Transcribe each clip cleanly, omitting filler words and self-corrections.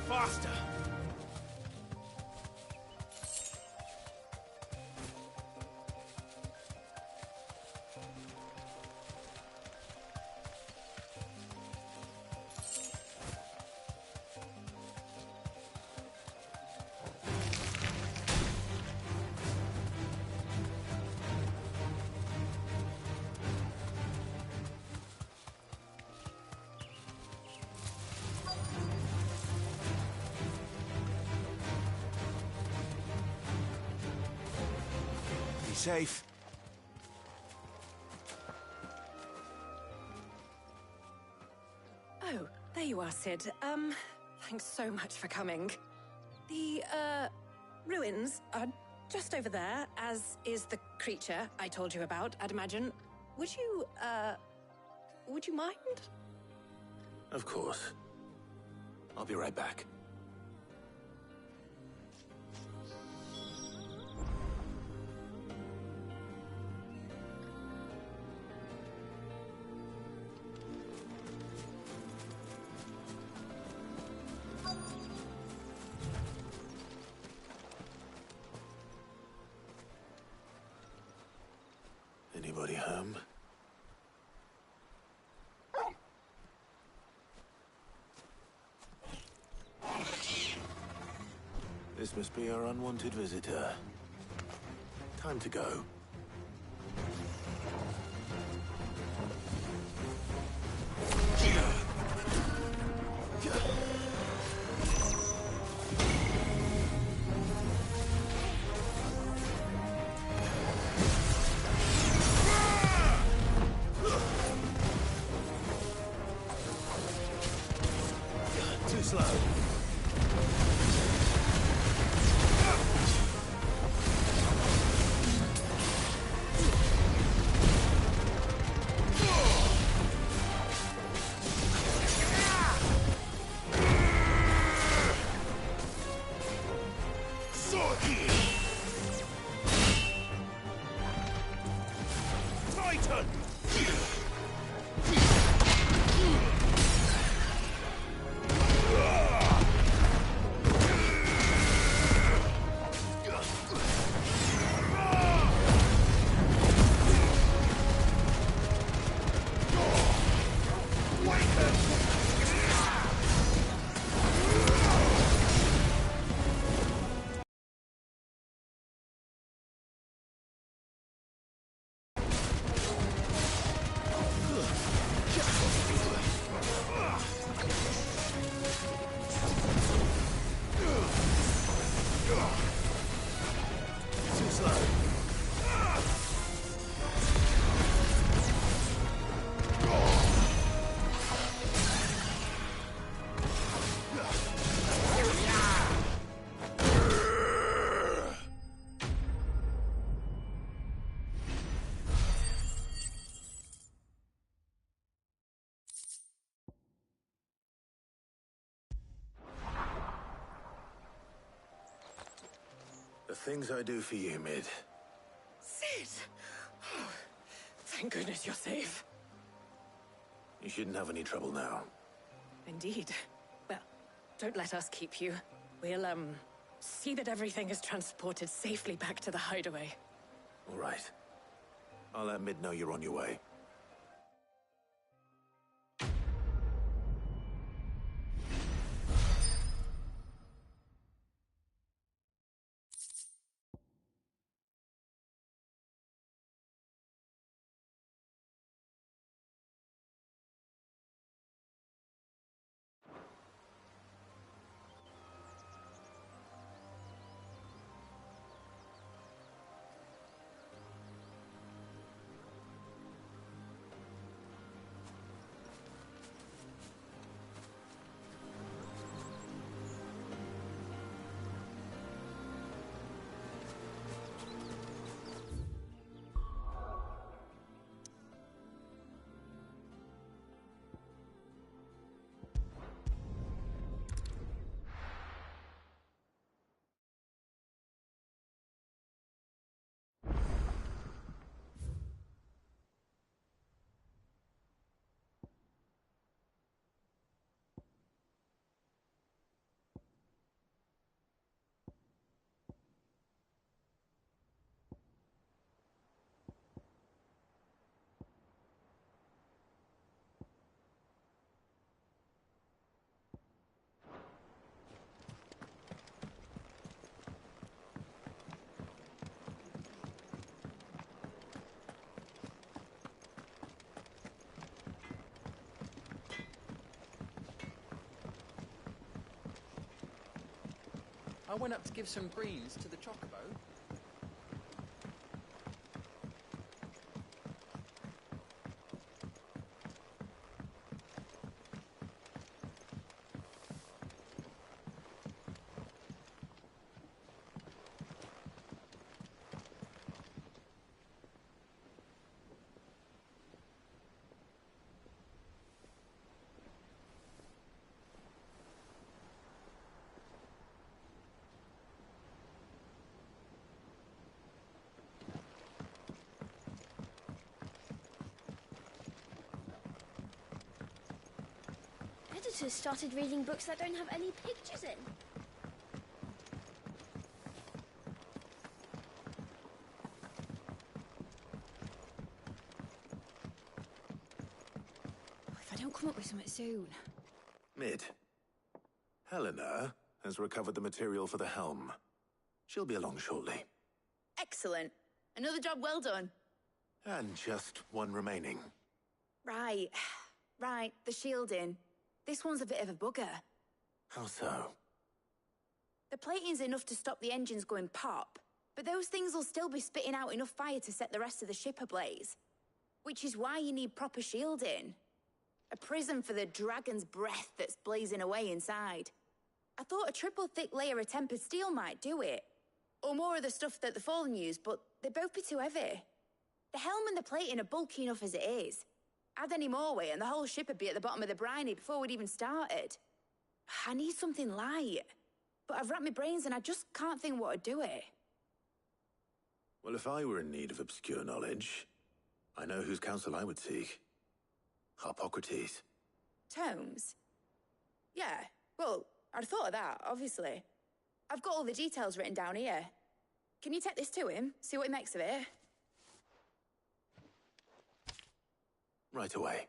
Faster! Safe. Oh, there you are, Sid. Thanks so much for coming. The, ruins are just over there, as is the creature I told you about, I'd imagine. Would you mind? Of course. I'll be right back. Anybody home? This must be our unwanted visitor. Time to go. Too slow. Titan! Too slow. The things I do for you, Mid. Sid! Oh, thank goodness you're safe. You shouldn't have any trouble now. Indeed. Well, don't let us keep you. We'll, see that everything is transported safely back to the hideaway. All right. I'll let Mid know you're on your way. I went up to give some greens to the chocobo. Editors started reading books that don't have any pictures in. If I don't come up with something soon. Mid. Helena has recovered the material for the helm. She'll be along shortly. Excellent. Another job well done. And just one remaining. Right. Right, the shielding. This one's a bit of a bugger. How so? The plating's enough to stop the engines going pop, but those things will still be spitting out enough fire to set the rest of the ship ablaze. Which is why you need proper shielding. A prism for the dragon's breath that's blazing away inside. I thought a triple thick layer of tempered steel might do it. Or more of the stuff that the Fallen use, but they'd both be too heavy. The helm and the plating are bulky enough as it is. Add any more weight and the whole ship would be at the bottom of the briny before we'd even started. I need something light. But I've racked my brains and I just can't think what would do it. Well, if I were in need of obscure knowledge, I know whose counsel I would seek. Hippocrates. Tomes? Yeah, well, I'd thought of that, obviously. I've got all the details written down here. Can you take this to him, see what he makes of it? Right away.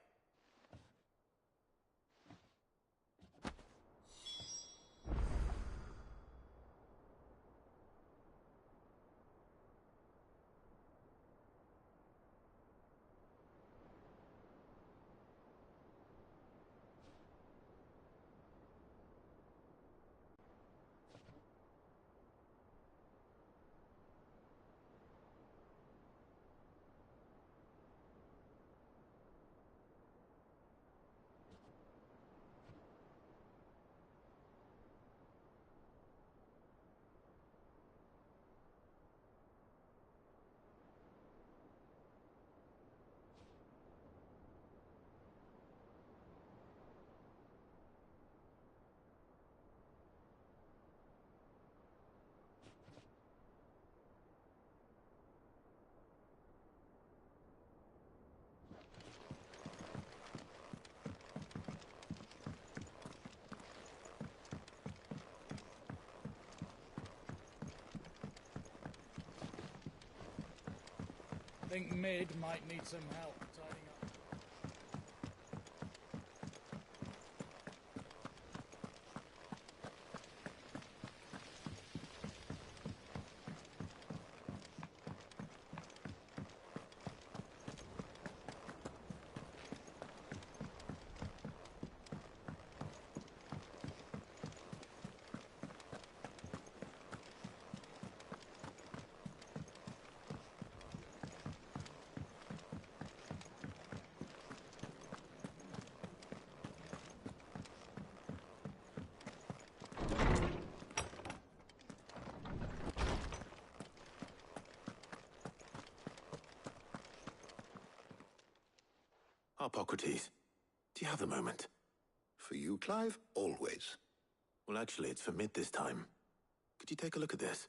I think Mid might need some help tidying up. Hippocrates, do you have the moment? For you, Clive, always. Well, actually, it's for Mid this time. Could you take a look at this?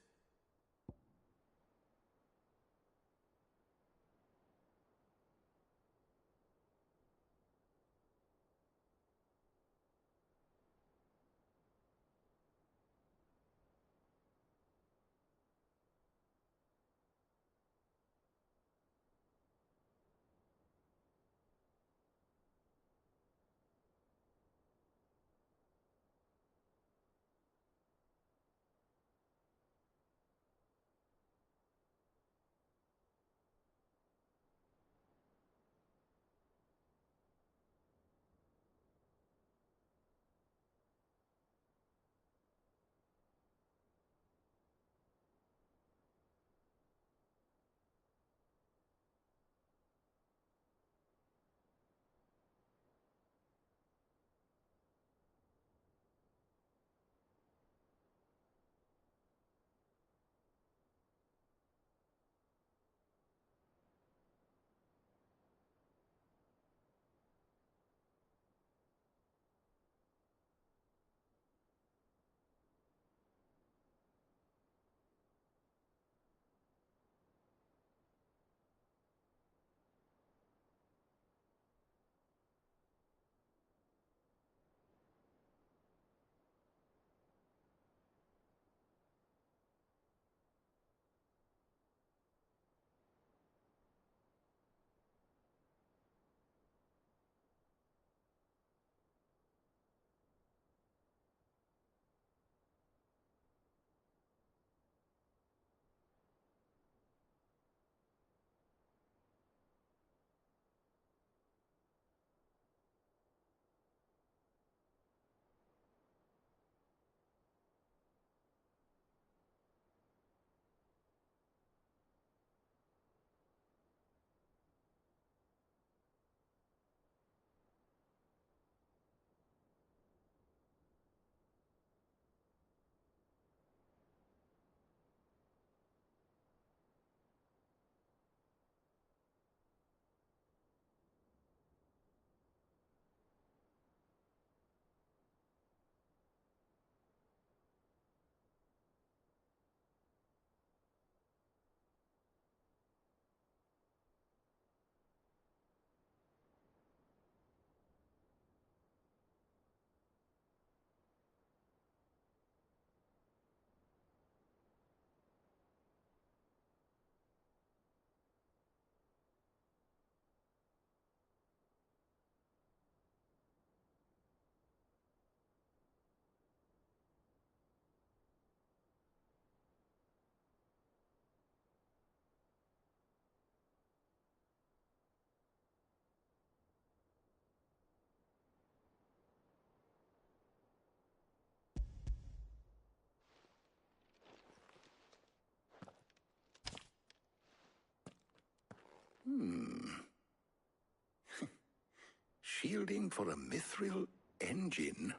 Shielding for a mithril engine?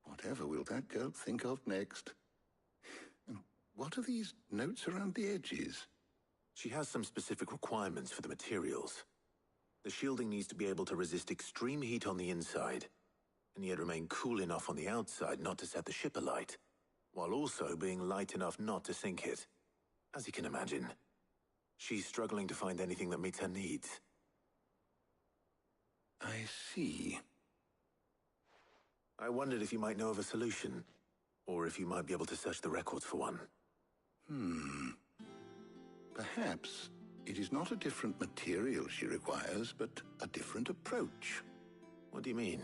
Whatever will that girl think of next? And what are these notes around the edges? She has some specific requirements for the materials. The shielding needs to be able to resist extreme heat on the inside, and yet remain cool enough on the outside not to set the ship alight, while also being light enough not to sink it. As you can imagine, she's struggling to find anything that meets her needs. I see. I wondered if you might know of a solution, or if you might be able to search the records for one. Perhaps it is not a different material she requires, but a different approach. What do you mean?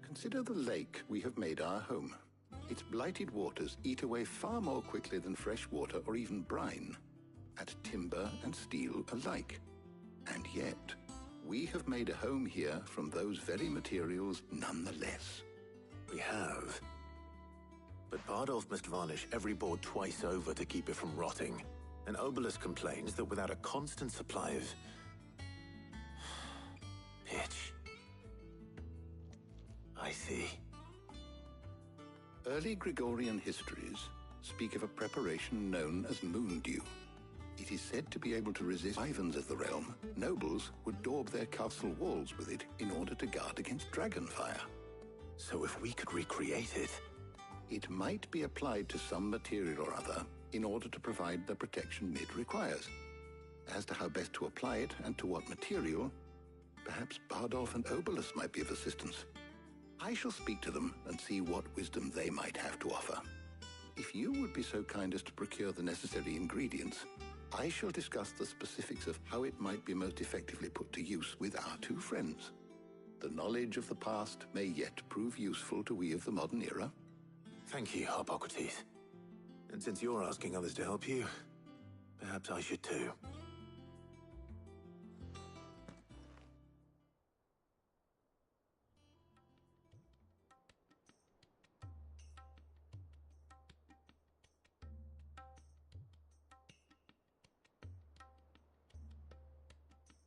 Consider the lake we have made our home. Its blighted waters eat away far more quickly than fresh water or even brine, at timber and steel alike. And yet, we have made a home here from those very materials nonetheless. We have. But Bardolph must varnish every board twice over to keep it from rotting. And Obelus complains that without a constant supply of pitch. I see. Early Gregorian histories speak of a preparation known as moondew. It is said to be able to resist wyverns of the realm. Nobles would daub their castle walls with it in order to guard against dragonfire. So if we could recreate it... It might be applied to some material or other in order to provide the protection Mid requires. As to how best to apply it and to what material, perhaps Bardolph and Obelus might be of assistance. I shall speak to them and see what wisdom they might have to offer. If you would be so kind as to procure the necessary ingredients, I shall discuss the specifics of how it might be most effectively put to use with our two friends. The knowledge of the past may yet prove useful to we of the modern era. Thank you, Hippocrates. And since you're asking others to help you, perhaps I should too.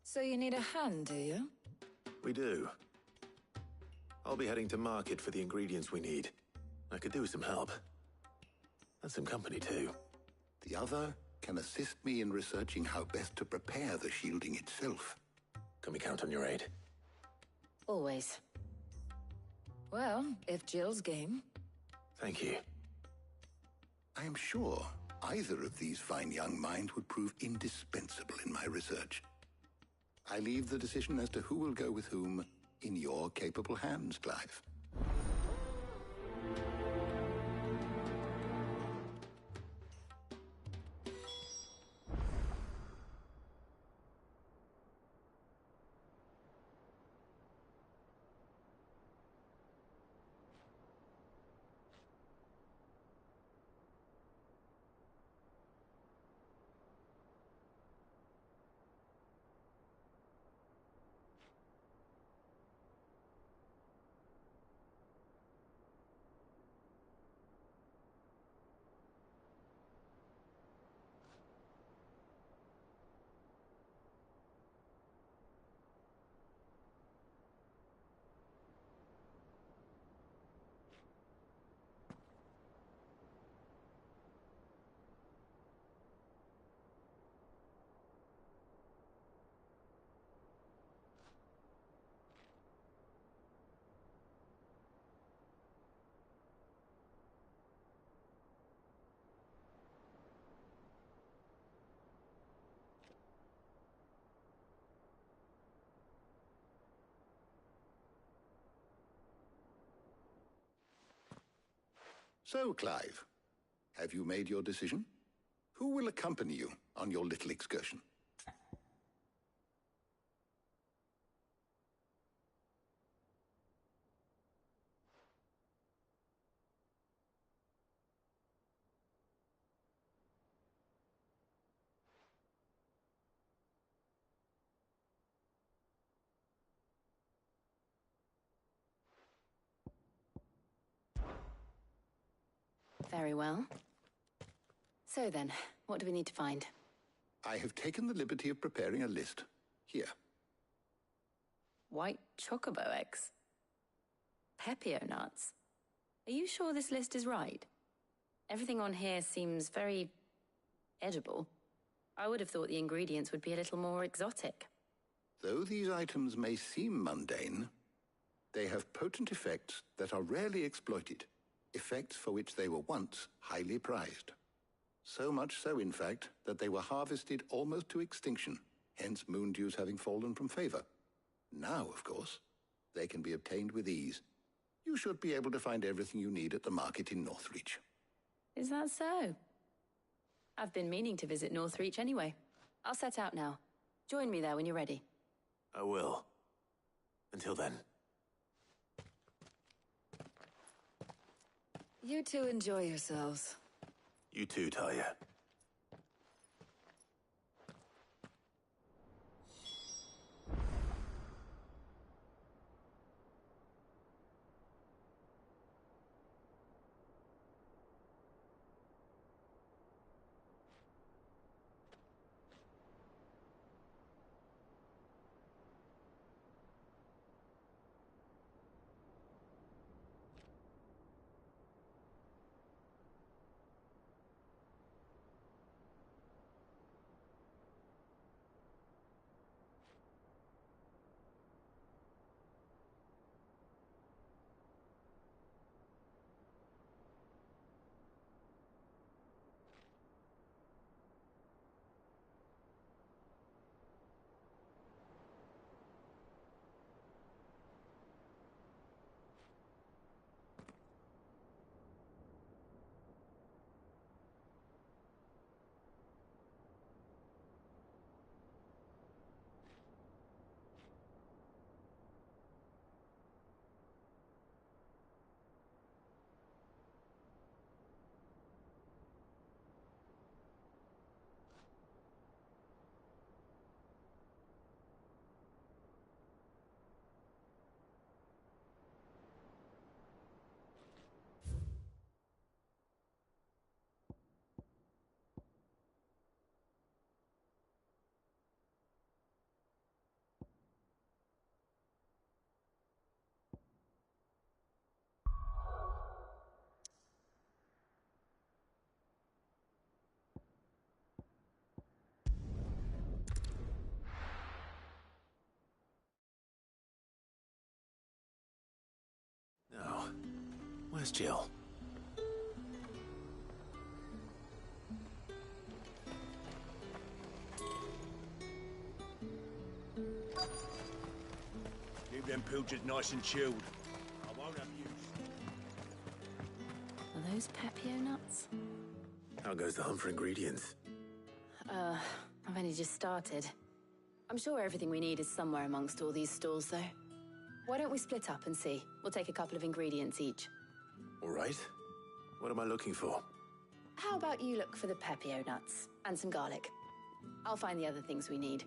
So you need a hand, do you? We do. I'll be heading to market for the ingredients we need. I could do with some help. And some company, too. The other can assist me in researching how best to prepare the shielding itself. Can we count on your aid? Always. Well, if Jill's game. Thank you. I am sure either of these fine young minds would prove indispensable in my research. I leave the decision as to who will go with whom in your capable hands, Clive. So, Clive, have you made your decision? Who will accompany you on your little excursion? Very well. So then, what do we need to find? I have taken the liberty of preparing a list. Here. White chocobo eggs. Pepio nuts. Are you sure this list is right? Everything on here seems very edible. I would have thought the ingredients would be a little more exotic. Though these items may seem mundane, they have potent effects that are rarely exploited, effects for which they were once highly prized. So much so, in fact, that they were harvested almost to extinction, hence moon dews having fallen from favor. Now, of course, they can be obtained with ease. You should be able to find everything you need at the market in Northreach. Is that so? I've been meaning to visit Northreach anyway. I'll set out now. Join me there when you're ready. I will. Until then. You two enjoy yourselves. You too, Talia. Now, where's Jill? Keep them pilchards nice and chilled. I won't have use. Are those Pepio nuts? How goes the hunt for ingredients? I've only just started. I'm sure everything we need is somewhere amongst all these stalls, though. Why don't we split up and see? We'll take a couple of ingredients each. All right. What am I looking for? How about you look for the Pepio nuts and some garlic? I'll find the other things we need.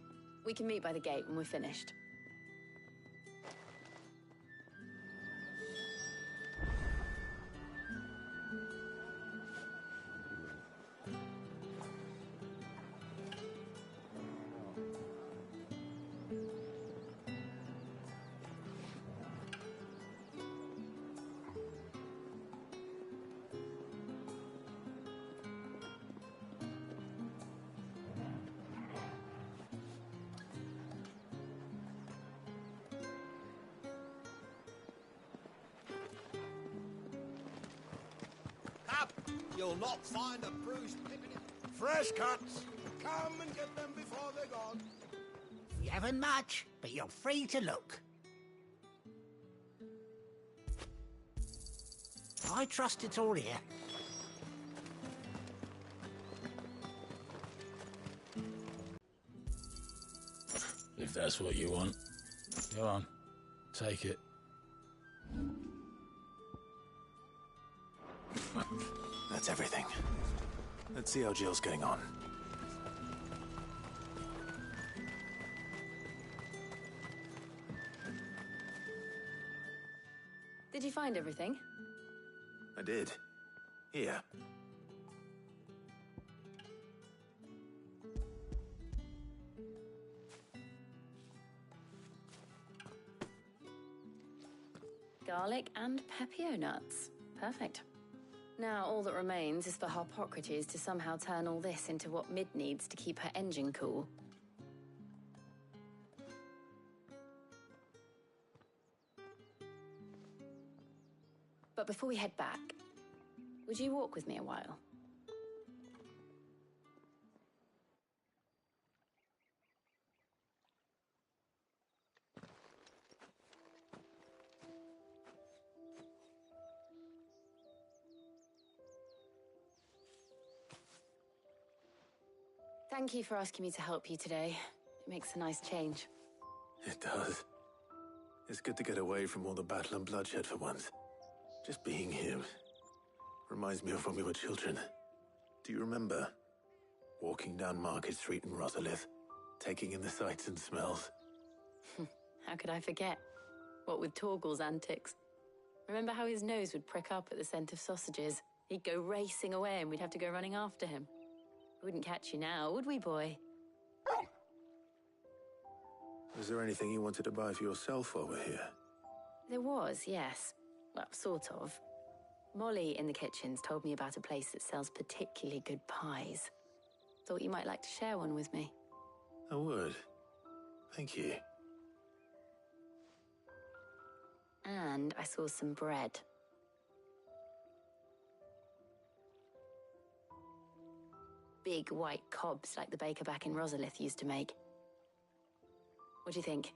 We can meet by the gate when we're finished. Up! You'll not find a bruised pippin. Fresh cuts! Come and get them before they're gone. You haven't much, but you're free to look. I trust it's all here. If that's what you want. Go on, take it. That's everything. Let's see how Jill's getting on. Did you find everything? I did. Here. garlic, and pepio nuts. Perfect. Now all that remains is for Harpocrates to somehow turn all this into what Mid needs to keep her engine cool. But before we head back, would you walk with me a while? Thank you for asking me to help you today. It makes a nice change. It does. It's good to get away from all the battle and bloodshed for once. Just being here reminds me of when we were children. Do you remember? Walking down Market Street in Rosalith, taking in the sights and smells. How could I forget? What with Torgal's antics. Remember how his nose would prick up at the scent of sausages? He'd go racing away and we'd have to go running after him. We wouldn't catch you now, would we, boy? Was there anything you wanted to buy for yourself while we're here? There was, yes. Well, sort of. Molly in the kitchens told me about a place that sells particularly good pies. Thought you might like to share one with me. I would. Thank you. And I saw some bread. Big white cobs like the baker back in Rosalith used to make. What do you think?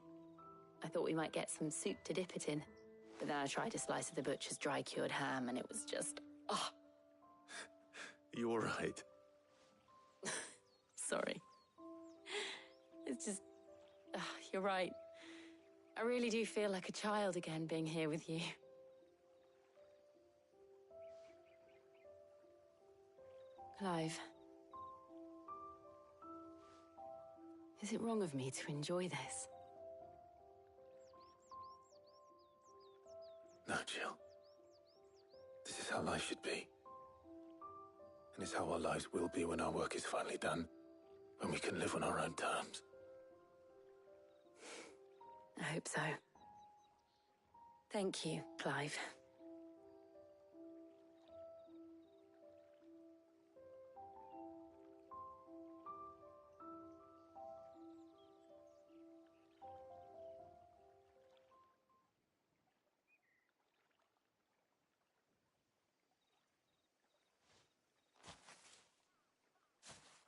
I thought we might get some soup to dip it in. But then I tried a slice of the butcher's dry-cured ham and it was just... oh. You all right? Sorry. It's just... you're right. I really do feel like a child again being here with you. Clive. Is it wrong of me to enjoy this? No, Jill. This is how life should be. And it's how our lives will be when our work is finally done. When we can live on our own terms. I hope so. Thank you, Clive.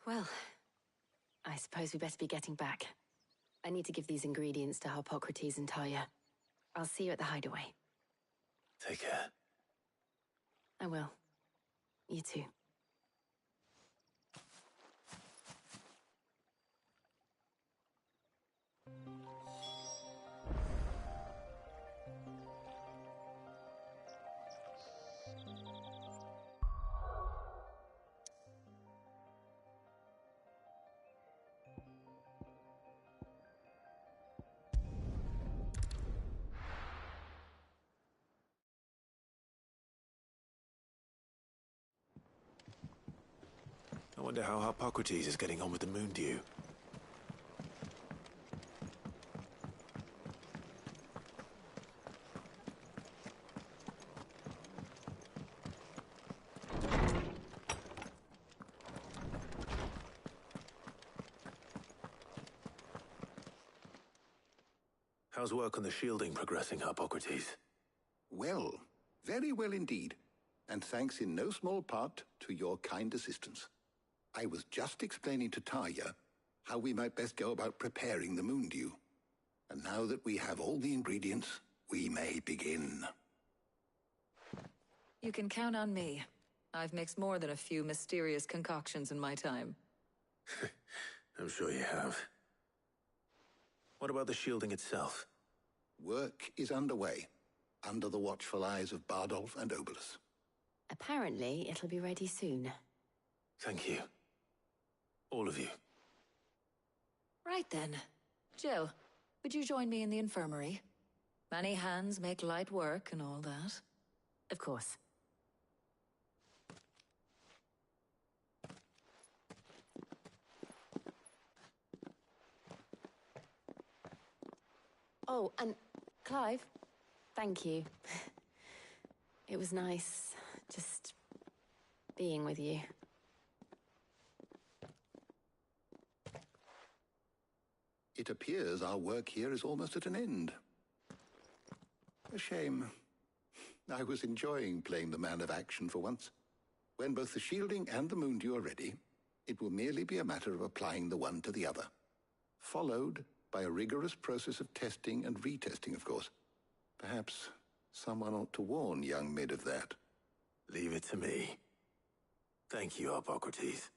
Well, I suppose we better be getting back. I need to give these ingredients to Harpocrates and Talia. I'll see you at the hideaway. Take care. I will. You too. I wonder how Harpocrates is getting on with the moon dew. How's work on the shielding progressing, Harpocrates? Well, very well indeed. And thanks in no small part to your kind assistance. I was just explaining to Tarja how we might best go about preparing the moon dew. And now that we have all the ingredients, we may begin. You can count on me. I've mixed more than a few mysterious concoctions in my time. I'm sure you have. What about the shielding itself? Work is underway, under the watchful eyes of Bardolph and Obolus. Apparently, it'll be ready soon. Thank you. All of you. Right then. Jill, would you join me in the infirmary? Many hands make light work and all that. Of course. Oh, and Clive, Thank you. It was nice, just being with you. It appears our work here is almost at an end. A shame. I was enjoying playing the man of action for once. When both the shielding and the moon dew are ready, it will merely be a matter of applying the one to the other, followed by a rigorous process of testing and retesting, of course. Perhaps someone ought to warn young Mid of that. Leave it to me. Thank you, Hippocrates.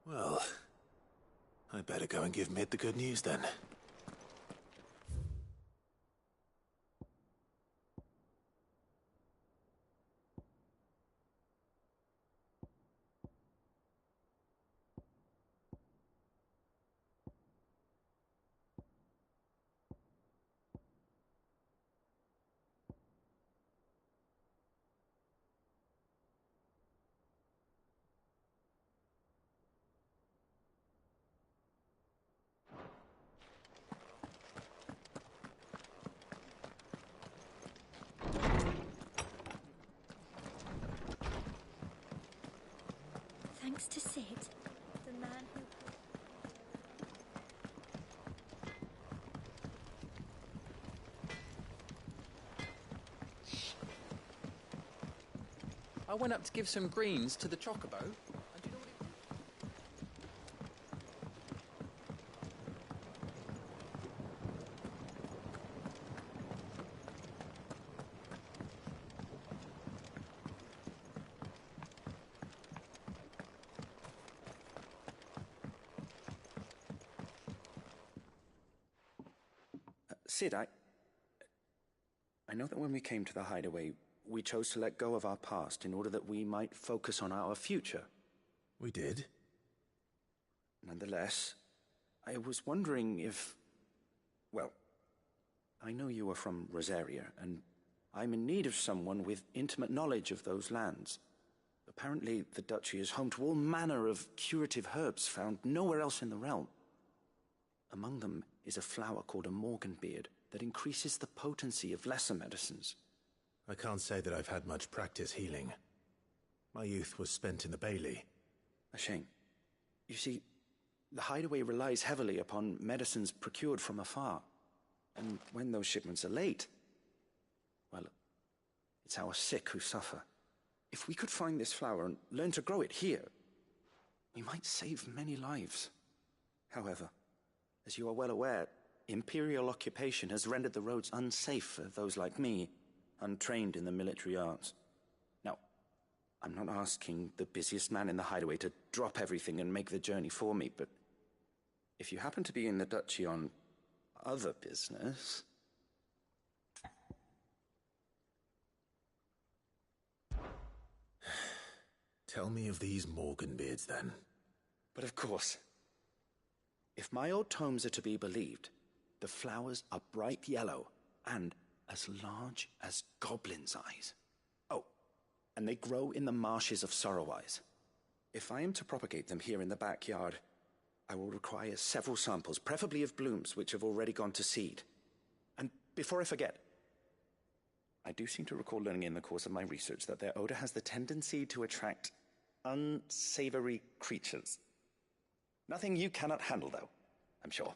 Well, I better go and give Mid the good news then. Thanks to Sid, the man who... I went up to give some greens to the chocobo, and do you know what it Sid, I know that when we came to the hideaway, we chose to let go of our past in order that we might focus on our future. We did? Nonetheless, I was wondering if... Well, I know you are from Rosaria, and I'm in need of someone with intimate knowledge of those lands. Apparently, the duchy is home to all manner of curative herbs found nowhere else in the realm. Among them is a flower called a morganbeard that increases the potency of lesser medicines. I can't say that I've had much practice healing. My youth was spent in the Bailey. A shame. You see, the hideaway relies heavily upon medicines procured from afar. And when those shipments are late, well, it's our sick who suffer. If we could find this flower and learn to grow it here, we might save many lives. However, as you are well aware, imperial occupation has rendered the roads unsafe for those like me, untrained in the military arts. Now, I'm not asking the busiest man in the hideaway to drop everything and make the journey for me, but if you happen to be in the duchy on other business... Tell me of these morganbeards, then. But of course. If my old tomes are to be believed, the flowers are bright yellow and as large as goblins' eyes. Oh, and they grow in the marshes of Sorrowise. If I am to propagate them here in the backyard, I will require several samples, preferably of blooms which have already gone to seed. And before I forget, I do seem to recall learning in the course of my research that their odor has the tendency to attract unsavory creatures. Nothing you cannot handle, though, I'm sure.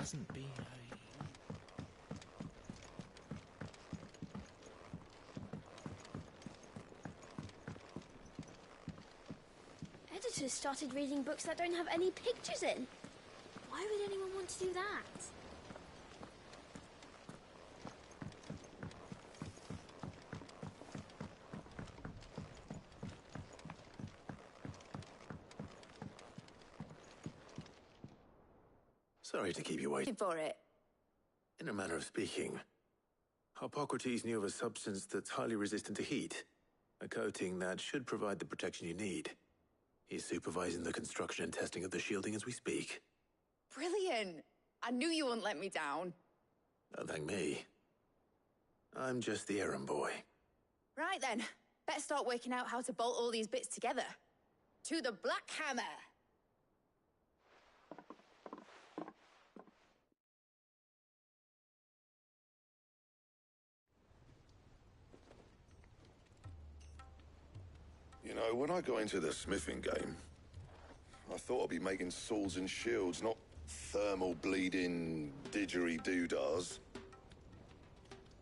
hasn't been a... Editors started reading books that don't have any pictures in. Why would anyone want to do that? Sorry to keep you waiting. For it. In a manner of speaking, Hippocrates knew of a substance that's highly resistant to heat. A coating that should provide the protection you need. He's supervising the construction and testing of the shielding as we speak. Brilliant! I knew you wouldn't let me down. Don't thank me. I'm just the errand boy. Right then, better start working out how to bolt all these bits together. To the Black Hammer! You know, when I got into the smithing game, I thought I'd be making swords and shields, not thermal bleeding didgeridoo-dahs.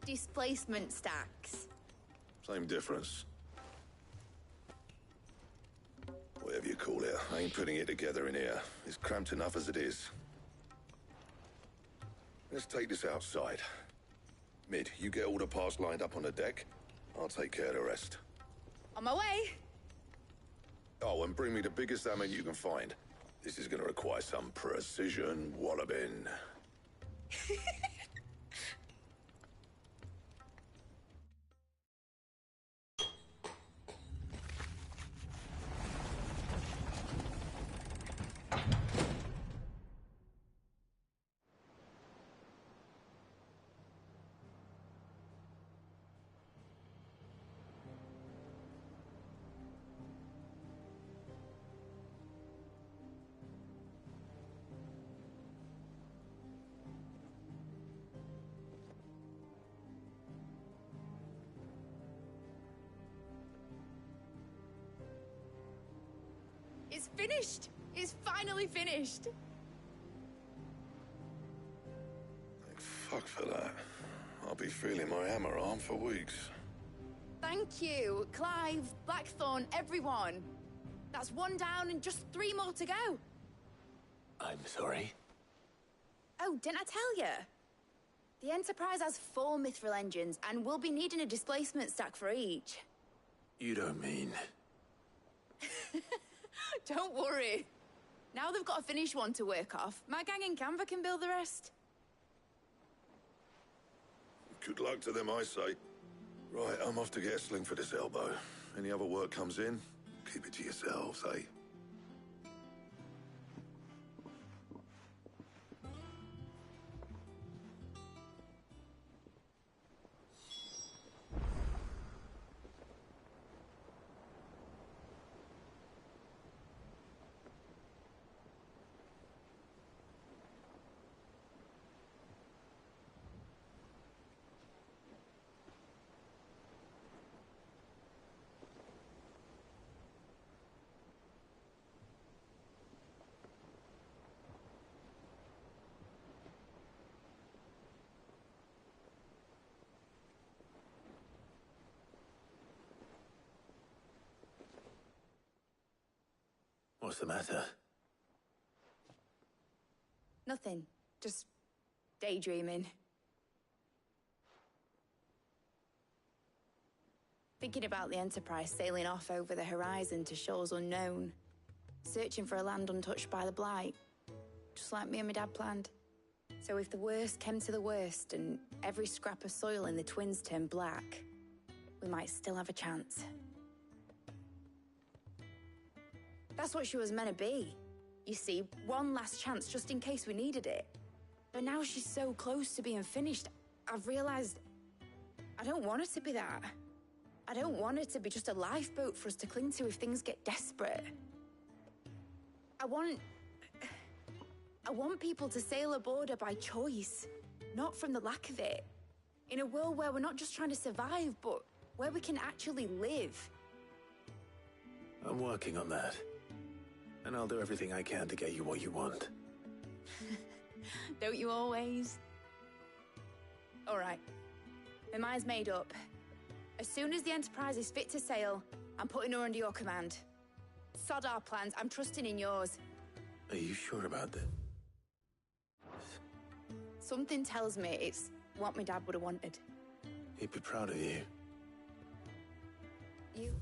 Displacement stacks. Same difference. Whatever you call it, I ain't putting it together in here. It's cramped enough as it is. Let's take this outside. Mid, you get all the parts lined up on the deck. I'll take care of the rest. On my way! Oh, and bring me the biggest hammer you can find. This is gonna require some precision walloping. It's finished! It's finally finished! Thank fuck for that. I'll be feeling my hammer arm for weeks. Thank you, Clive, Blackthorn, everyone. That's one down and just 3 more to go. I'm sorry? Oh, didn't I tell you? The Enterprise has 4 mithril engines, and we'll be needing a displacement stack for each. You don't mean... Don't worry. Now they've got a finished one to work off. My gang in Canva can build the rest. Good luck to them, I say. Right, I'm off to get a sling for this elbow. Any other work comes in, keep it to yourselves, eh? What's the matter? Nothing. Just daydreaming. Thinking about the Enterprise sailing off over the horizon to shores unknown. Searching for a land untouched by the Blight. Just like me and my dad planned. So if the worst came to the worst and every scrap of soil in the Twins turned black, we might still have a chance. That's what she was meant to be. You see, one last chance just in case we needed it. But now she's so close to being finished, I've realized I don't want it to be that. I don't want it to be just a lifeboat for us to cling to if things get desperate. I want people to sail aboard her by choice, not from the lack of it. In a world where we're not just trying to survive, but where we can actually live. I'm working on that. And I'll do everything I can to get you what you want. Don't you always? All right. My mind's made up. As soon as the Enterprise is fit to sail, I'm putting her under your command. Sod our plans. I'm trusting in yours. Are you sure about that? Something tells me it's what my dad would have wanted. He'd be proud of you. You...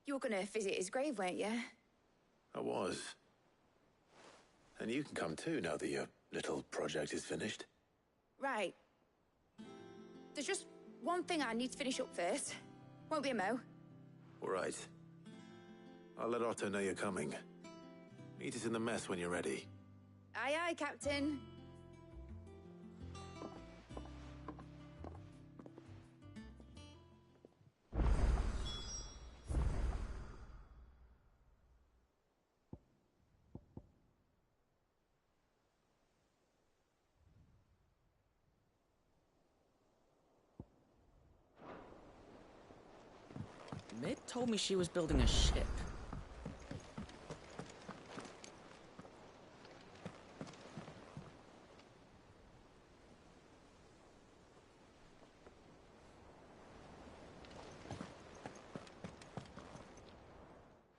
You were gonna visit his grave, weren't you? I was. And you can come too, now that your little project is finished. Right. There's just one thing I need to finish up first. Won't be a mo. All right. I'll let Otto know you're coming. Meet us in the mess when you're ready. Aye, aye, Captain. Mid told me she was building a ship.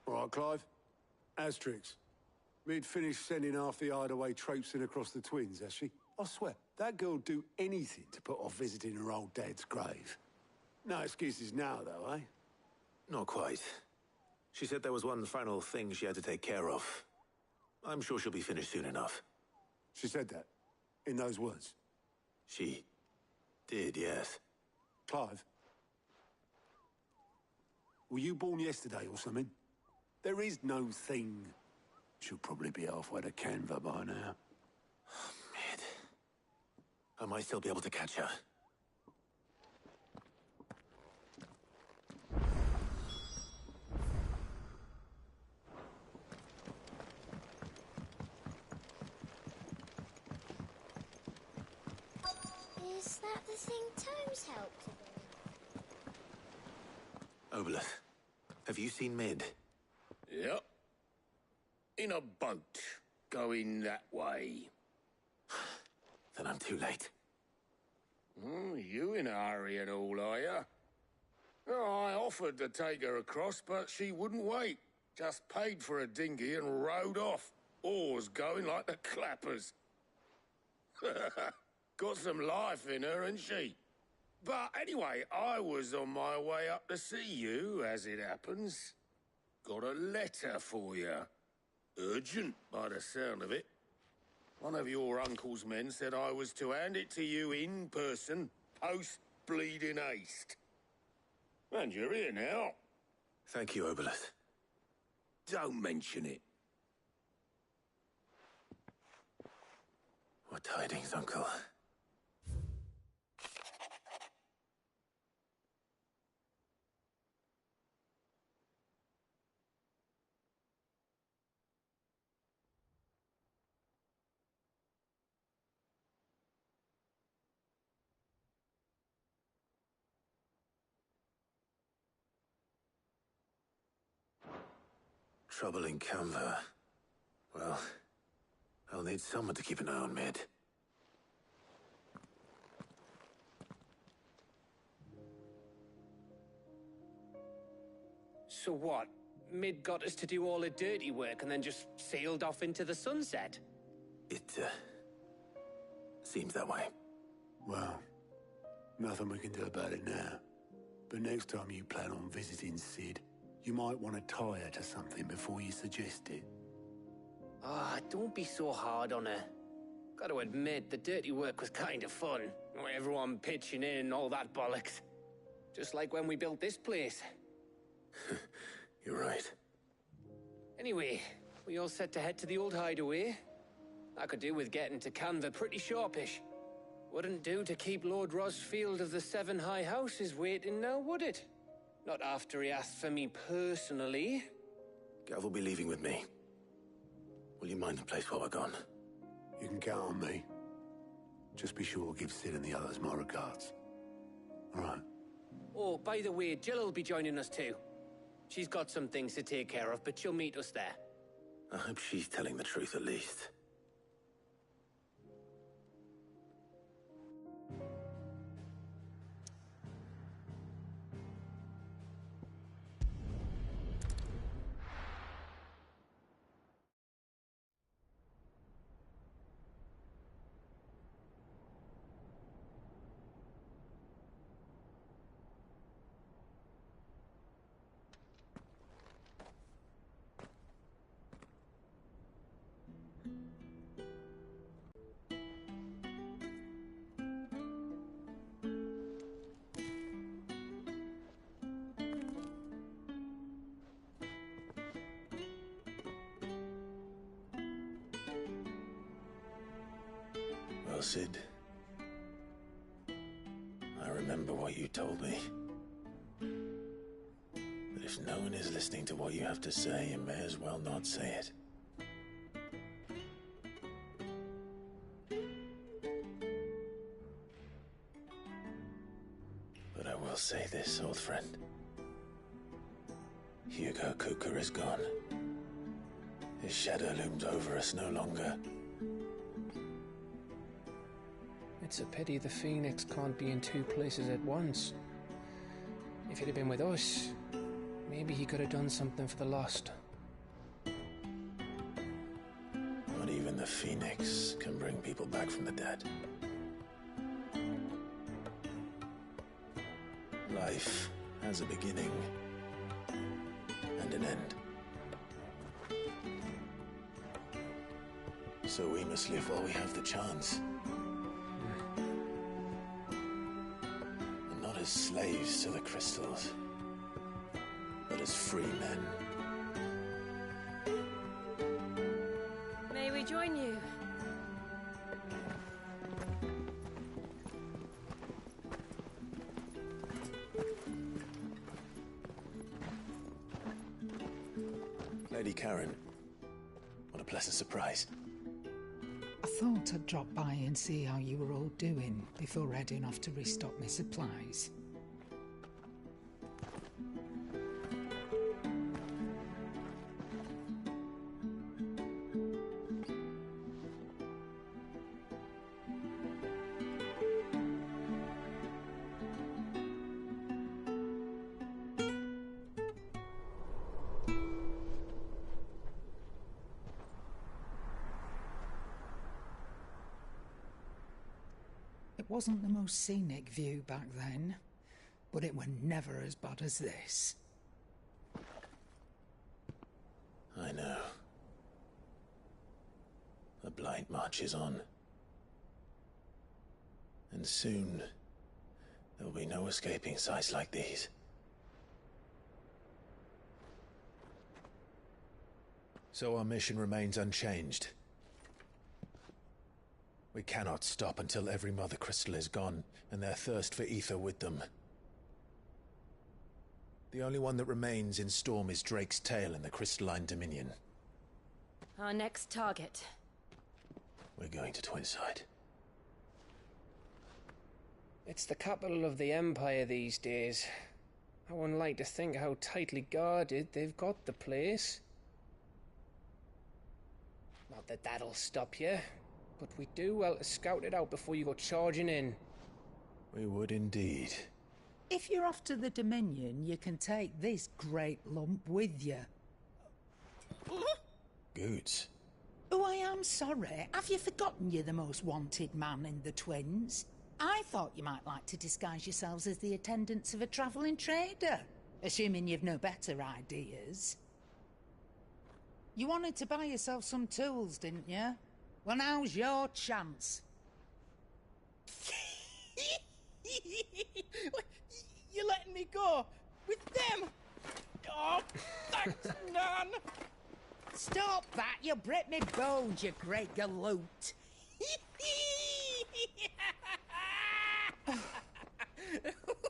All right, Clive. Asterix. Mid finished sending half the hideaway traipsing across the twins, has she? I swear, that girl'd do anything to put off visiting her old dad's grave. No excuses now, though, eh? Not quite. She said there was one final thing she had to take care of. I'm sure she'll be finished soon enough. She said that? In those words? She did, yes. Clive? Were you born yesterday or something? There is no thing. She'll probably be halfway to Canva by now. Mid. I might still be able to catch her. Is that the thing Tomes helped to do? Obolus, have you seen Mid? Yep. In a boat, going that way. Then I'm too late. You in a hurry and all, are you? Oh, I offered to take her across, but she wouldn't wait. Just paid for a dinghy and rowed off. Oars going like the clappers. Got some life in her, ain't she? But anyway, I was on my way up to see you, as it happens. Got a letter for you. Urgent, by the sound of it. One of your uncle's men said I was to hand it to you in person, post-bleeding haste. And you're here now. Thank you, Obolus. Don't mention it. What tidings, Uncle? Trouble in Canva. Well, I'll need someone to keep an eye on Mid. So what? Mid got us to do all the dirty work and then just sailed off into the sunset? It, seems that way. Well, nothing we can do about it now. But next time you plan on visiting Sid, you might want to tie her to something before you suggest it. Ah, don't be so hard on her. Got to admit, the dirty work was kind of fun. Everyone pitching in and all that bollocks. Just like when we built this place. You're right. Anyway, we all set to head to the old hideaway. I could do with getting to Canva pretty sharpish. Wouldn't do to keep Lord Rosfield of the Seven High Houses waiting now, would it? Not after he asked for me personally. Gav will be leaving with me. Will you mind the place while we're gone? You can count on me. Just be sure to give Sid and the others my regards. All right. Oh, by the way, Jill will be joining us too. She's got some things to take care of, but she'll meet us there. I hope she's telling the truth at least. Well, Sid, I remember what you told me. That if no one is listening to what you have to say, you may as well not say it. But I will say this, old friend. Hugo Cooker is gone. His shadow looms over us no longer. It's a pity the Phoenix can't be in two places at once. If he'd have been with us, maybe he could have done something for the Lost. Not even the Phoenix can bring people back from the dead. Life has a beginning and an end. So we must live while we have the chance. And not as slaves to the crystals, but as free men. May we join you? Lady Karen, what a pleasant surprise. I thought I'd drop by and see how you were all doing before heading off to restock my supplies. It wasn't the most scenic view back then, but it were never as bad as this. I know. The Blight marches on. And soon, there'll be no escaping sights like these. So our mission remains unchanged. We cannot stop until every Mother Crystal is gone, and their thirst for ether with them. The only one that remains in Storm is Drake's Tail in the Crystalline Dominion. Our next target. We're going to Twinside. It's the capital of the Empire these days. I wouldn't like to think how tightly guarded they've got the place. Not that that'll stop you, but we do well to scout it out before you go charging in. We would indeed. If you're off to the Dominion, you can take this great lump with you. Goods. Oh, I am sorry. Have you forgotten you're the most wanted man in the Twins? I thought you might like to disguise yourselves as the attendants of a travelling trader, assuming you've no better ideas. You wanted to buy yourself some tools, didn't you? Well, now's your chance. You're letting me go? With them? Oh, thanks, Nan! Stop that! You'll break me bones, you great galoot!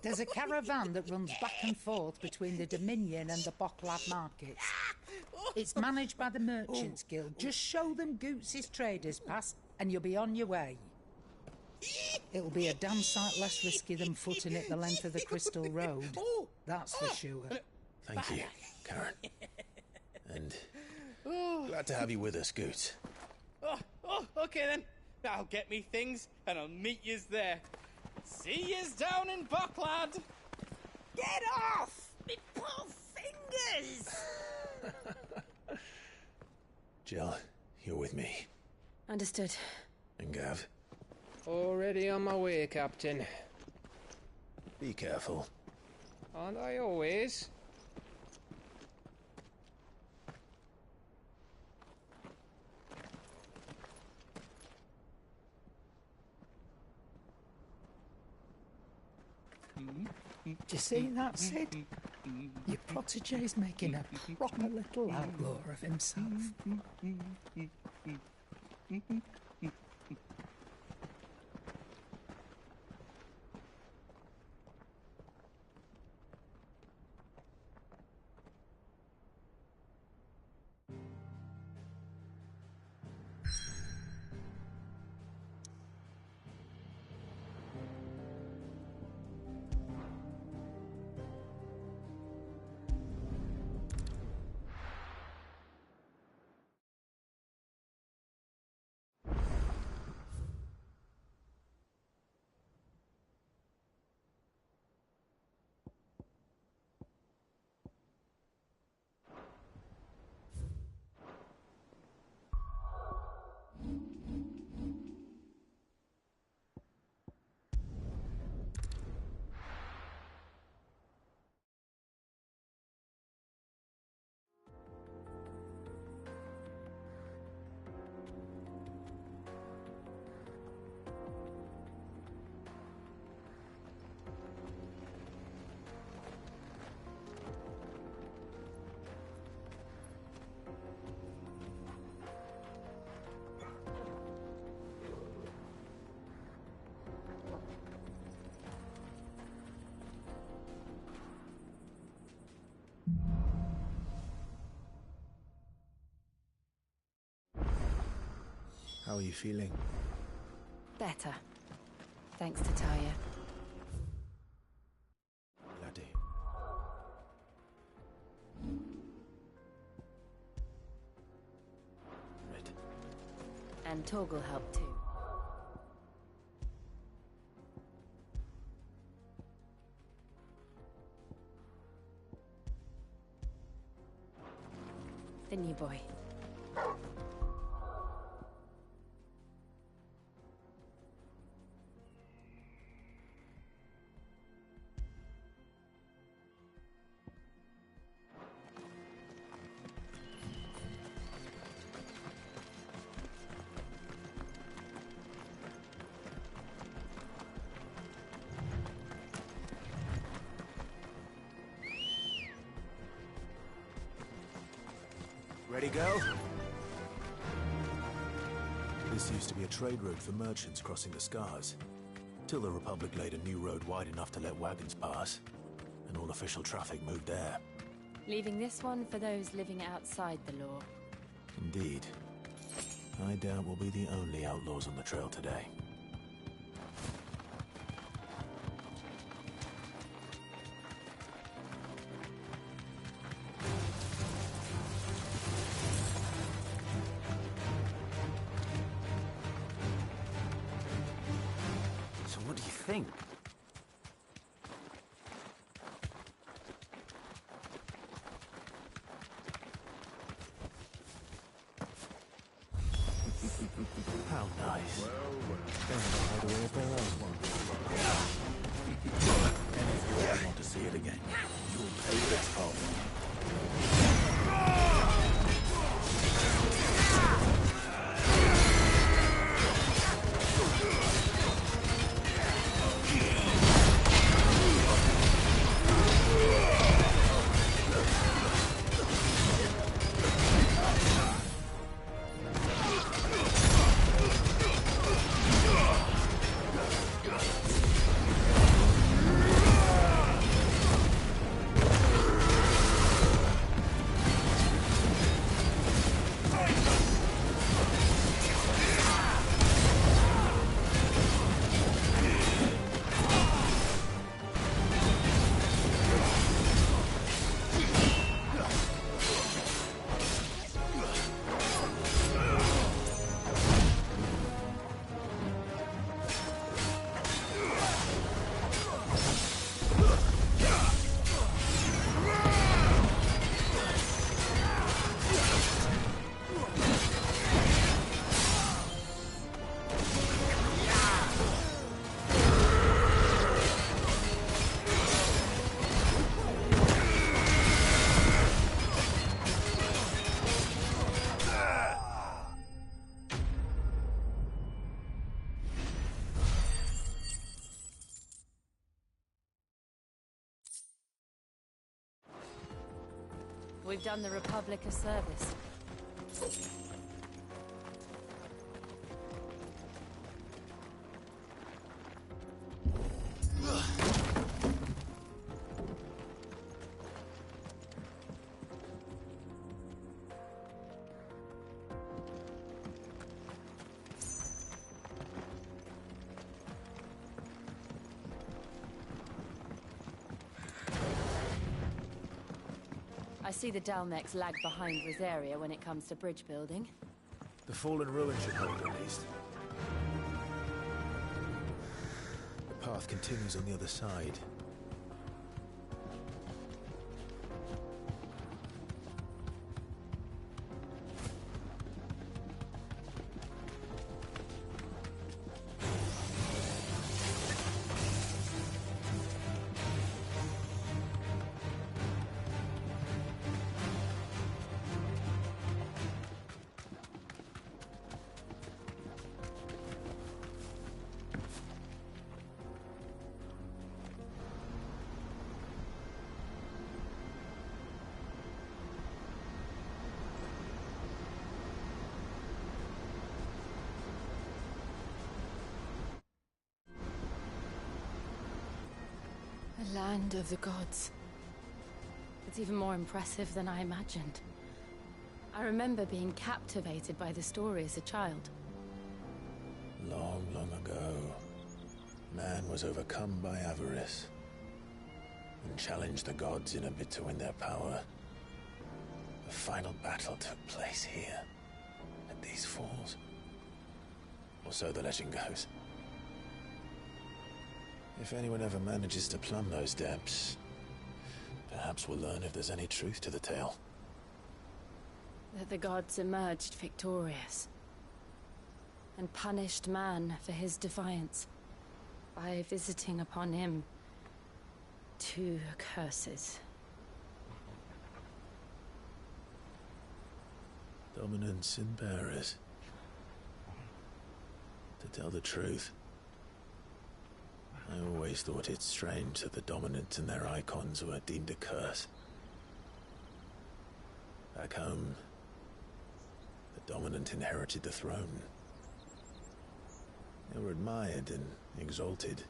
There's a caravan that runs back and forth between the Dominion and the Bocklad markets. It's managed by the Merchants Guild. Just show them Goots' traders pass and you'll be on your way. It'll be a damn sight less risky than footing it the length of the Crystal Road. That's for sure. Thank you, Karen. And glad to have you with us, Goots. Okay then. I'll get me things and I'll meet yous there. See yous down in Bocklad. Get off! Me poor fingers! Jill, you're with me. Understood. And Gav? Already on my way, Captain. Be careful. Aren't I always? Do you see that, Sid? Your protege's making a proper little outlaw of himself. How are you feeling? Better. Thanks to Talia. Laddie. Red. And Torgal helped too. The new boy. Ready, go? This used to be a trade route for merchants crossing the Scars, till the Republic laid a new road wide enough to let wagons pass, and all official traffic moved there. Leaving this one for those living outside the law. Indeed. I doubt we'll be the only outlaws on the trail today. So what do you think? How nice. They have a hideaway of their own. And if you ever want to see it again, you'll pay this toll. We've done the Republic a service. I see the Dalmex lag behind Rosaria when it comes to bridge building. The fallen ruin should hold at least. The path continues on the other side. The land of the gods. It's even more impressive than I imagined. I remember being captivated by the story as a child. Long, long ago, man was overcome by avarice and challenged the gods in a bid to win their power. The final battle took place here, at these falls. Or so the legend goes. If anyone ever manages to plumb those depths, perhaps we'll learn if there's any truth to the tale. That the gods emerged victorious and punished man for his defiance by visiting upon him 2 curses. Dominants and bearers. To tell the truth, I always thought it strange that the dominant and their icons were deemed a curse. Back home, the dominant inherited the throne. They were admired and exalted,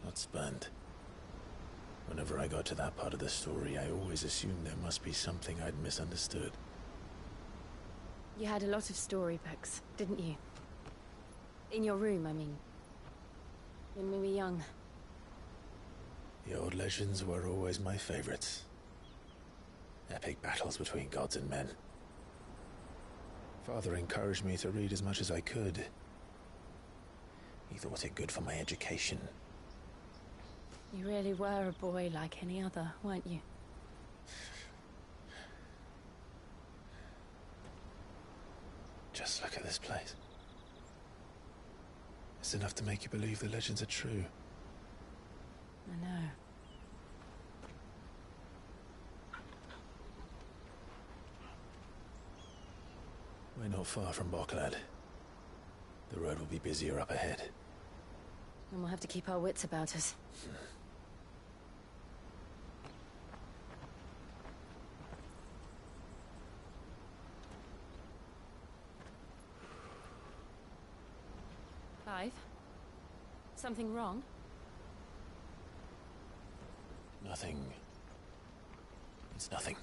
not spurned. Whenever I got to that part of the story, I always assumed there must be something I'd misunderstood. You had a lot of storybooks, didn't you? In your room, I mean. When we were young. The old legends were always my favorites. Epic battles between gods and men. Father encouraged me to read as much as I could. He thought it good for my education. You really were a boy like any other, weren't you? Just look at this place. It's enough to make you believe the legends are true. I know. We're not far from Boklad. The road will be busier up ahead. And we'll have to keep our wits about us. Clive? Something wrong? Nothing. It's nothing.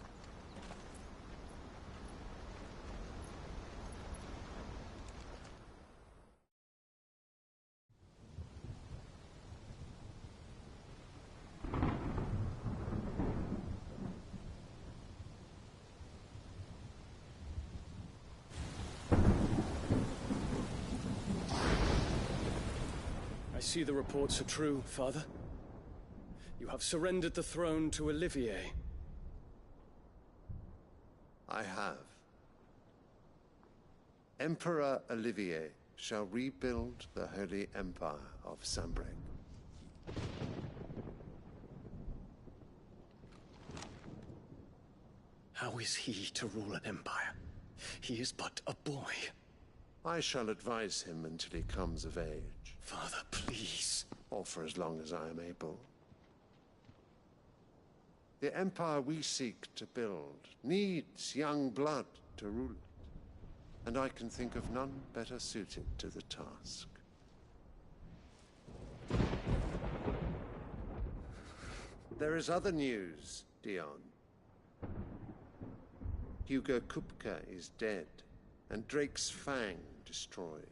I see the reports are true, Father. You have surrendered the throne to Olivier. I have. Emperor Olivier shall rebuild the Holy Empire of Sanbreque. How is he to rule an empire? He is but a boy. I shall advise him until he comes of age. Father, please. Or for as long as I am able. The empire we seek to build needs young blood to rule it, and I can think of none better suited to the task. There is other news, Dion. Hugo Kupka is dead, and Drake's Fang destroyed.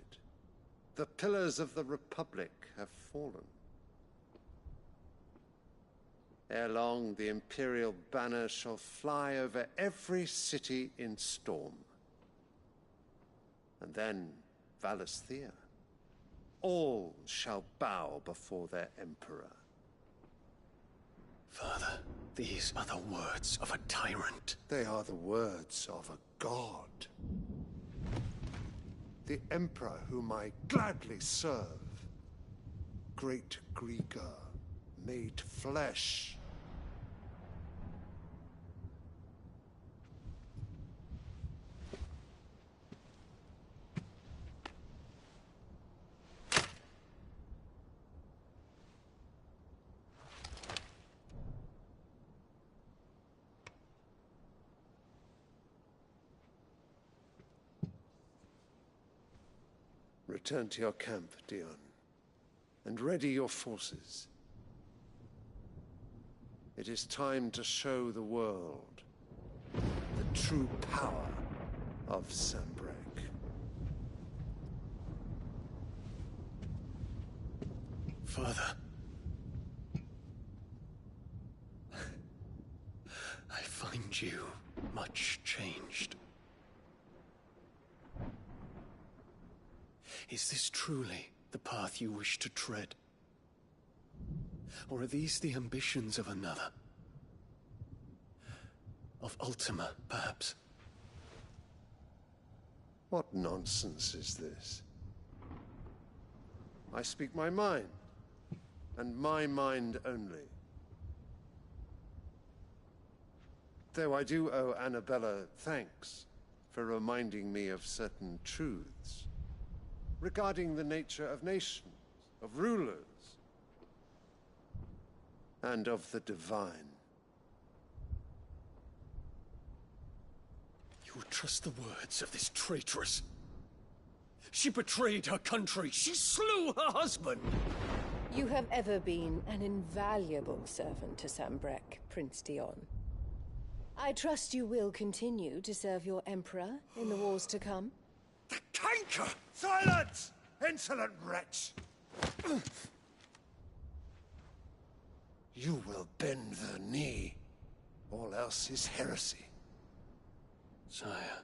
The pillars of the Republic have fallen. Ere long, the Imperial banner shall fly over every city in Storm. And then Valisthea. All shall bow before their Emperor. Father, these are the words of a tyrant. They are the words of a god. The Emperor whom I gladly serve. Great Grieger, made flesh. Return to your camp, Dion, and ready your forces. It is time to show the world the true power of Sanbreque. Father. I find you much changed. Is this truly the path you wish to tread? Or are these the ambitions of another? Of Ultima, perhaps? What nonsense is this? I speak my mind, and my mind only. Though I do owe Annabella thanks for reminding me of certain truths regarding the nature of nations, of rulers, and of the divine. You would trust the words of this traitress? She betrayed her country. She slew her husband. You have ever been an invaluable servant to Sanbreque, Prince Dion. I trust you will continue to serve your Emperor in the wars to come. The canker! Silence! Insolent wretch! You will bend the knee. All else is heresy. Sire,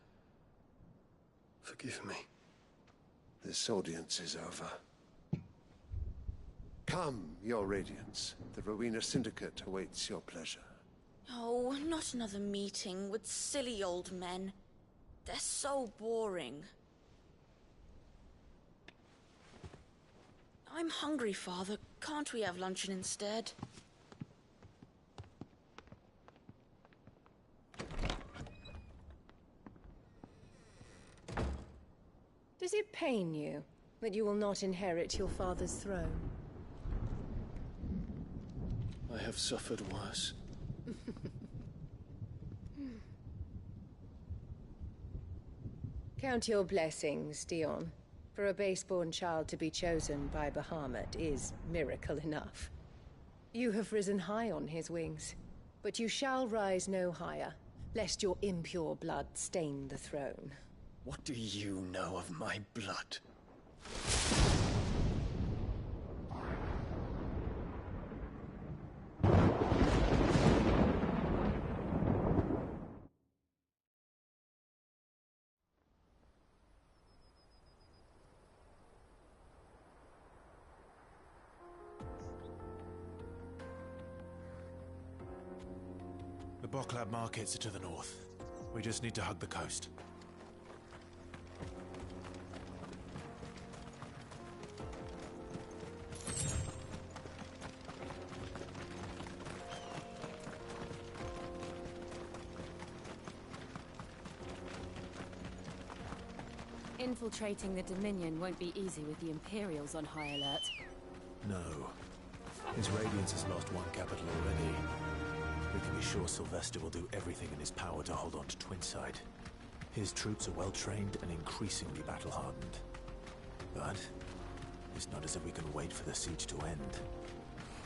forgive me. This audience is over. Come, your Radiance. The Rowena Syndicate awaits your pleasure. Oh, not another meeting with silly old men. They're so boring. I'm hungry, Father. Can't we have luncheon instead? Does it pain you that you will not inherit your father's throne? I have suffered worse. Count your blessings, Dion. For a base-born child to be chosen by Bahamut is miracle enough. You have risen high on his wings, but you shall rise no higher, lest your impure blood stain the throne. What do you know of my blood? The Boklab markets are to the north. We just need to hug the coast. Infiltrating the Dominion won't be easy with the Imperials on high alert. No. His Radiance has lost one capital already. We can be sure Sylvester will do everything in his power to hold on to Twinside. His troops are well-trained and increasingly battle-hardened. But it's not as if we can wait for the siege to end.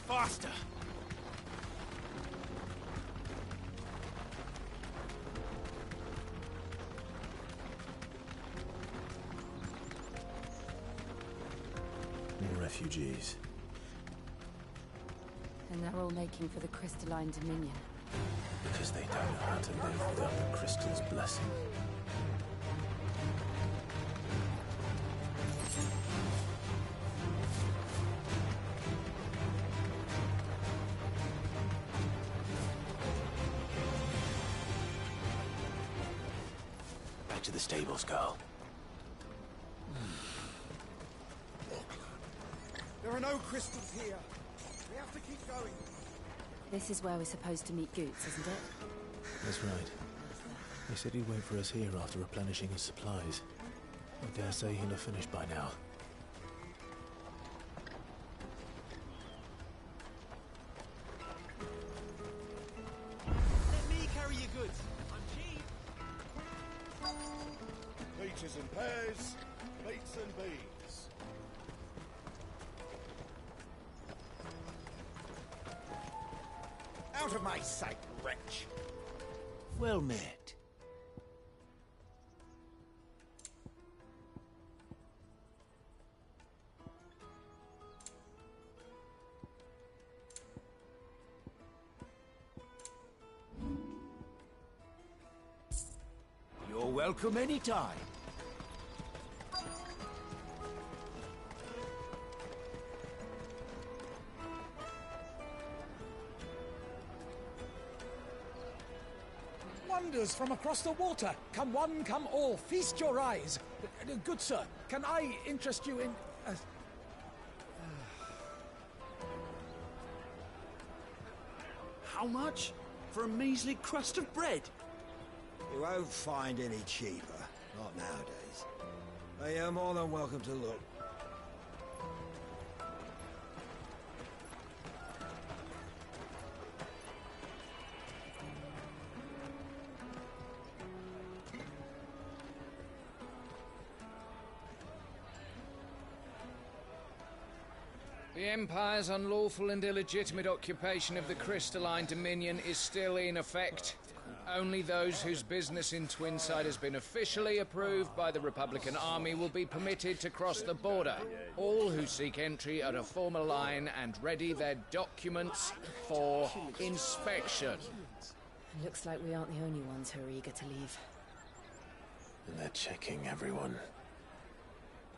Faster! More refugees. And they're all making for the Crystalline Dominion. Because they don't know how to live without the Crystal's blessing. Back to the stables, girl. There are no crystals here. We have to keep going. This is where we're supposed to meet Goots, isn't it? That's right. He said he'd wait for us here after replenishing his supplies. I dare say he'll have finished by now. Let me carry your goods. I'm cheap. Peaches and pears, beets and beans. Out of my sight, wretch. Well met. You're welcome anytime. Wonders from across the water. Come one, come all. Feast your eyes. Good sir, can I interest you in... How much? For a measly crust of bread? You won't find any cheaper. Not nowadays. But you're more than welcome to look. The Empire's unlawful and illegitimate occupation of the Crystalline Dominion is still in effect. Only those whose business in Twinside has been officially approved by the Republican Army will be permitted to cross the border. All who seek entry are to form a line and ready their documents for inspection. Looks like we aren't the only ones who are eager to leave. And they're checking everyone.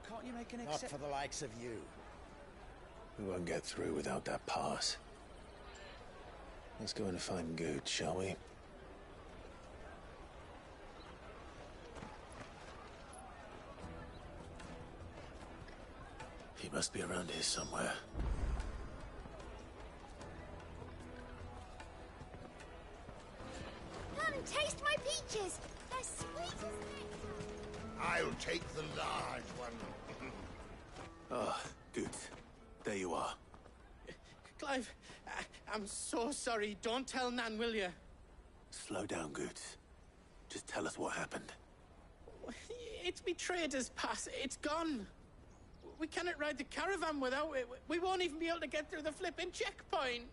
Can't you make an exception? Not for the likes of you. We won't get through without that pass. Let's go and find Good, shall we? He must be around here somewhere. Come taste my peaches. They're sweet as nectar. I'll take the large one. Ah, Good. There you are. Clive, I'm so sorry. Don't tell Nan, will you? Slow down, Good. Just tell us what happened. It's me trader's pass. It's gone. We cannot ride the caravan without it. We won't even be able to get through the flipping checkpoint.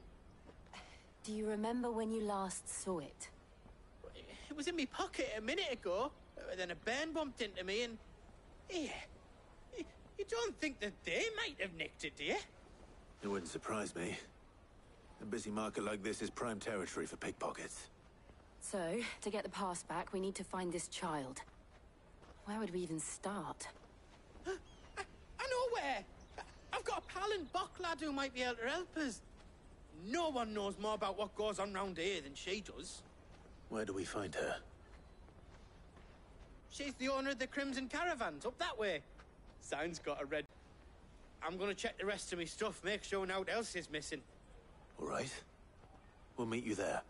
Do you remember when you last saw it? It was in my pocket a minute ago. Then a bairn bumped into me and... Yeah. You don't think that they might have nicked it, do you? It wouldn't surprise me. A busy market like this is prime territory for pickpockets. So, to get the pass back, we need to find this child. Where would we even start? I know where! I've got a pal in Bock lad who might be able to help us. No one knows more about what goes on round here than she does. Where do we find her? She's the owner of the Crimson Caravans, up that way. Sign's got a red... I'm gonna check the rest of my stuff, make sure naught else is missing. All right. We'll meet you there.